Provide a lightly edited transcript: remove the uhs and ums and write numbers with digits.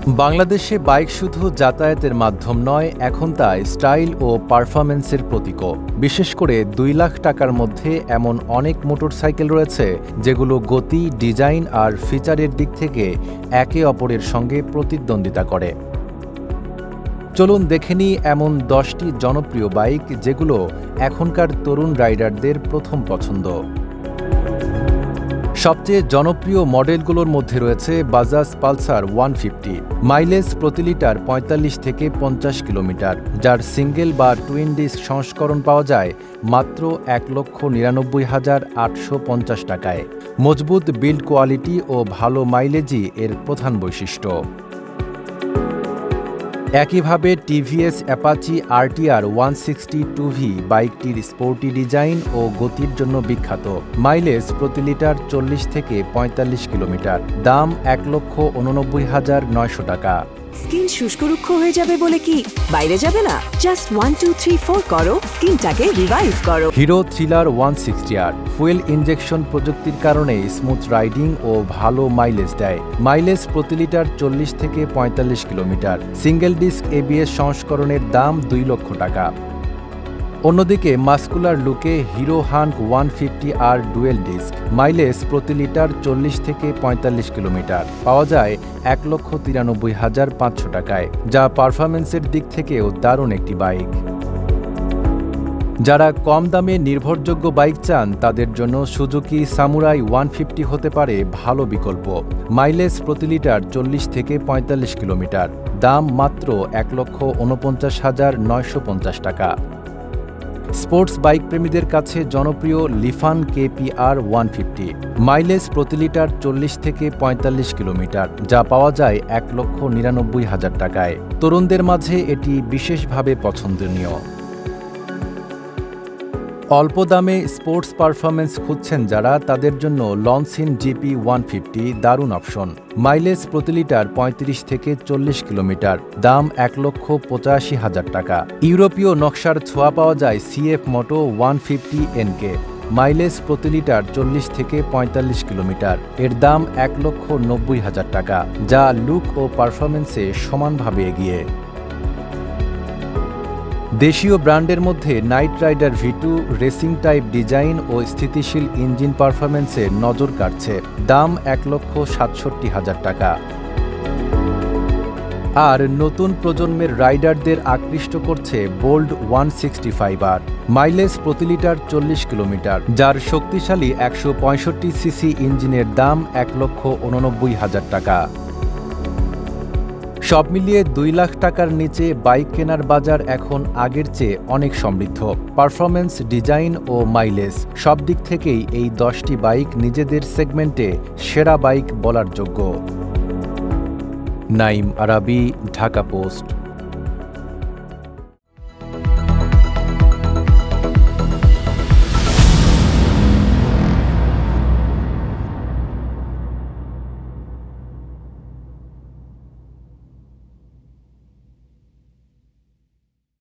বাংলাদেশে বাইক শুধু যাতায়াতের মাধ্যম নয়, এখন তা স্টাইল ও পারফরম্যান্সের প্রতীকও। বিশেষ করে ২ লাখ টাকার মধ্যে এমন অনেক মোটরসাইকেল রয়েছে যেগুলো গতি, ডিজাইন আর ফিচারের দিক থেকে একে অপরের সঙ্গে প্রতিদ্বন্দ্বিতা করে। চলুন দেখে নিই এমন ১০টি জনপ্রিয় বাইক যেগুলো এখনকার তরুণ রাইডারদের প্রথম পছন্দ। সবচেয়ে জনপ্রিয় মডেলগুলোর মধ্যে রয়েছে বাজাজ পালসার ১৫০। মাইলেজ প্রতি লিটার ৪৫ থেকে ৫০ কিলোমিটার, যার সিঙ্গেল বা টুইন ডিস্ক সংস্করণ পাওয়া যায় মাত্র ১,৯৯,৮৫০ টাকায়। মজবুত বিল্ড কোয়ালিটি ও ভালো মাইলেজই এর প্রধান বৈশিষ্ট্য। একইভাবে টিভিএস অ্যাপাচি RTR 160 2V বাইকটির স্পোর্টি ডিজাইন ও গতির জন্য বিখ্যাত। মাইলেজ প্রতি লিটার ৪০ থেকে ৪৫ কিলোমিটার, দাম ১,৮৯,৯০০ টাকা। স্কিন শুষ্ক রুক্ষ হয়ে যাবে বলে কি বাইরে যাবে না? জাস্ট 1 2 3 4 করো, স্কিনটাকে রিভাইভ করো। Hero thriller 160R fuel injection প্রযুক্তির কারণে স্মুথ রাইডিং ও ভালো মাইলেজ দেয়। মাইলেজ প্রতি লিটার ৪০ থেকে ৪৫ কিলোমিটার। সিঙ্গেল ডিস্ক ABS সংস্করণের দাম ২ লক্ষ টাকা। অন্যদিকে মাস্কুলার লুকে hero hunt 150R dual disk, mileage প্রতি লিটার ৪০ থেকে ৪৫ কিলোমিটার, পাওয়া যায় ১,৯৩,৫০০ টাকায়, যা পারফরম্যান্সের দিক থেকেও দারুণ একটি বাইক। যারা কম দামে নির্ভরযোগ্য বাইক চান তাদের জন্য সুজুকি সামুরাই 150 হতে পারে ভালো বিকল্প। মাইলেজ প্রতি লিটার ৪০ থেকে ৪৫ কিলোমিটার, দাম মাত্র ১,৪৯,৯৫০ টাকা। স্পোর্টস বাইক প্রেমীদের কাছে জনপ্রিয় লিফান KPR 150, মাইলেজ প্রতি লিটার ৪০ থেকে ৪৫ কিলোমিটার, যা পাওয়া যায় ১,৯৯,০০০ টাকায়। তরুণদের মাঝে এটি বিশেষভাবে পছন্দনীয়। অল্প দামে স্পোর্টস পারফরম্যান্স খুঁজছেন যারা, তাদের জন্য লনসিন GP 150 দারুণ অপশন। মাইলেজ প্রতি লিটার ৩৫ থেকে ৪০ কিলোমিটার, দাম ১,৮৫,০০০ টাকা। ইউরোপীয় নকশার ছোঁয়া পাওয়া যায় CF Moto 150 NK, মাইলেজ প্রতি লিটার ৪০ থেকে ৪৫ কিলোমিটার, এর দাম ১,৯০,০০০ টাকা, যা লুক ও পারফরম্যান্সে সমানভাবে এগিয়ে। দেশীয় ব্র্যান্ডের মধ্যে Knight Rider V2 racing type design ও স্থিতিশীল ইঞ্জিন পারফরম্যান্সে নজর কাটছে, দাম ১,৬৭,০০০ টাকা। আর নতুন প্রজন্মের রাইডারদের আকৃষ্ট করছে বোল্ড 165R, মাইলেজ প্রতি লিটার ৪০ কিলোমিটার, যার শক্তিশালী ১৬৫cc ইঞ্জিনের দাম ১,৮৯,০০০ টাকা। সব মিলিয়ে ২ লাখ টাকার নিচে বাইক কেনার বাজার এখন আগের চেয়ে অনেক সমৃদ্ধ। পারফরম্যান্স, ডিজাইন ও মাইলেজ সব দিক থেকেই এই ১০টি বাইক নিজেদের সেগমেন্টে সেরা বাইক বলার যোগ্য। নাইম আরাবি, ঢাকা পোস্ট।